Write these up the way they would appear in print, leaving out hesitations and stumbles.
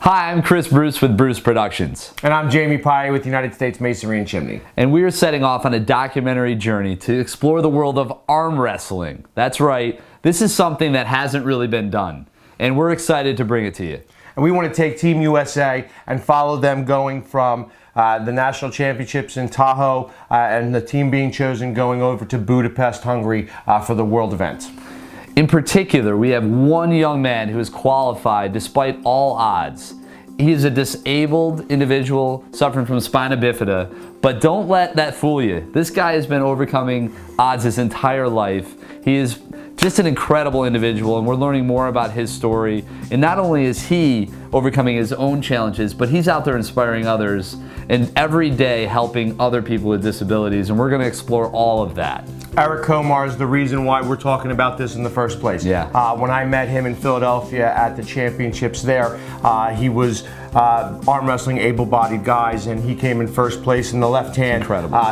Hi, I'm Chris Bruce with Bruce Productions. And I'm Jamie Pye with United States Masonry and Chimney. And we are setting off on a documentary journey to explore the world of arm wrestling. That's right, this is something that hasn't really been done. And we're excited to bring it to you. And we want to take Team USA and follow them going from the national championships in Tahoe and the team being chosen going over to Budapest, Hungary for the world event. In particular, we have one young man who is qualified despite all odds. He is a disabled individual suffering from Spina Bifida, but don't let that fool you. This guy has been overcoming odds his entire life. He is just an incredible individual, and we're learning more about his story. And not only is he overcoming his own challenges, but he's out there inspiring others and every day helping other people with disabilities, and we're going to explore all of that. Eric Komar is the reason why we're talking about this in the first place. Yeah. When I met him in Philadelphia at the championships there, he was arm wrestling able-bodied guys, and he came in first place in the left hand,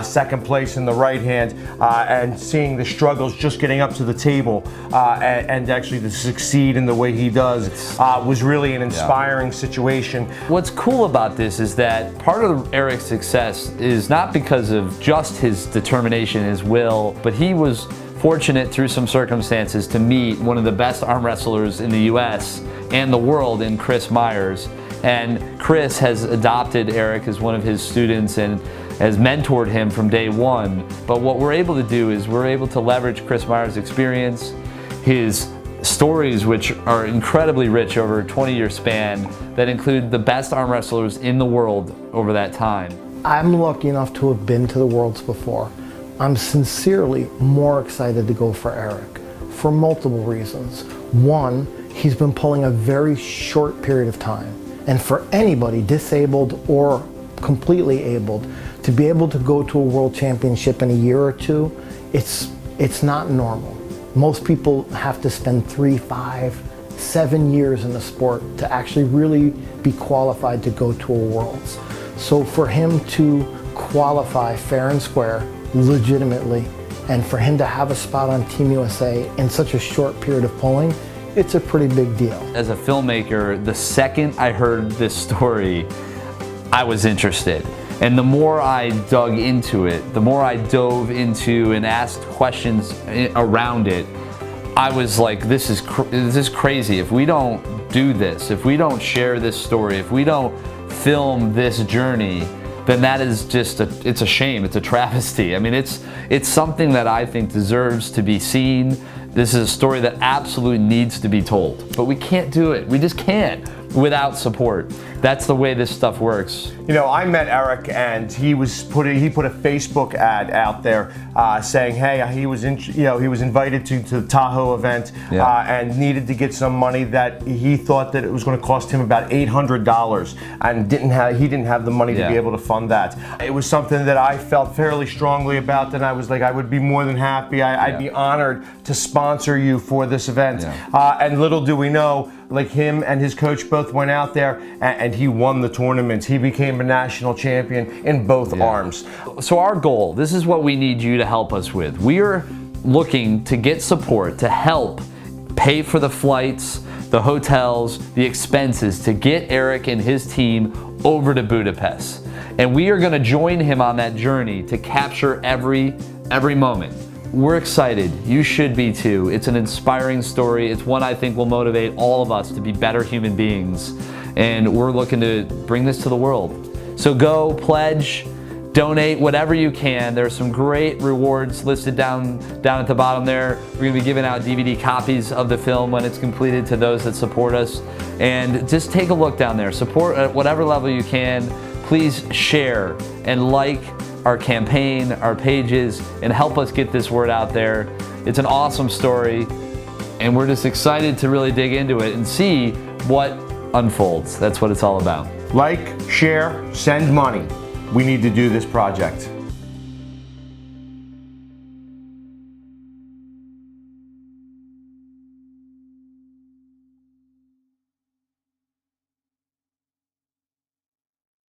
second place in the right hand, and seeing the struggles just getting up to the table and actually to succeed in the way he does was really an inspiring situation. What's cool about this is that part of Eric's success is not because of just his determination, his will, but he was fortunate through some circumstances to meet one of the best arm wrestlers in the US and the world in Chris Myers. And Chris has adopted Eric as one of his students and has mentored him from day one. But what we're able to do is we're able to leverage Chris Myers' experience, his stories, which are incredibly rich over a 20-year span that include the best arm wrestlers in the world over that time. I'm lucky enough to have been to the Worlds before. I'm sincerely more excited to go for Eric for multiple reasons. One, he's been pulling a very short period of time. And for anybody, disabled or completely abled, to be able to go to a world championship in a year or two, it's not normal. Most people have to spend 3, 5, 7 years in the sport to actually really be qualified to go to a Worlds. So for him to qualify fair and square, legitimately, and for him to have a spot on Team USA in such a short period of polling, it's a pretty big deal. As a filmmaker, the second I heard this story, I was interested. And the more I dug into it, the more I dove into and asked questions around it, I was like, this is crazy. If we don't do this, if we don't share this story, if we don't film this journey, then that is just it's a shame, it's a travesty. I mean, it's something that I think deserves to be seen. This is a story that absolutely needs to be told, but we can't do it. We just can't without support. That's the way this stuff works. You know, I met Eric, and he put a Facebook ad out there saying, hey, he was invited to the Tahoe event and needed to get some money that he thought that it was going to cost him about $800, and he didn't have the money to be able to fund that. It was something that I felt fairly strongly about, and I was like, I would be more than happy. I'd be honored to sponsor you for this event. And little do we know, like, him and his coach both went out there and he won the tournament. He became a national champion in both arms. So our goal, this is what we need you to help us with. We are looking to get support to help pay for the flights, the hotels, the expenses to get Eric and his team over to Budapest. And we are going to join him on that journey to capture every moment. We're excited. You should be too. It's an inspiring story. It's one I think will motivate all of us to be better human beings. And we're looking to bring this to the world. So go, pledge, donate, whatever you can. There's some great rewards listed down at the bottom there. We're going to be giving out DVD copies of the film when it's completed to those that support us. And just take a look down there. Support at whatever level you can. Please share and like our campaign, our pages, and help us get this word out there. It's an awesome story, and we're just excited to really dig into it and see what unfolds. That's what it's all about. Like, share, send money. We need to do this project.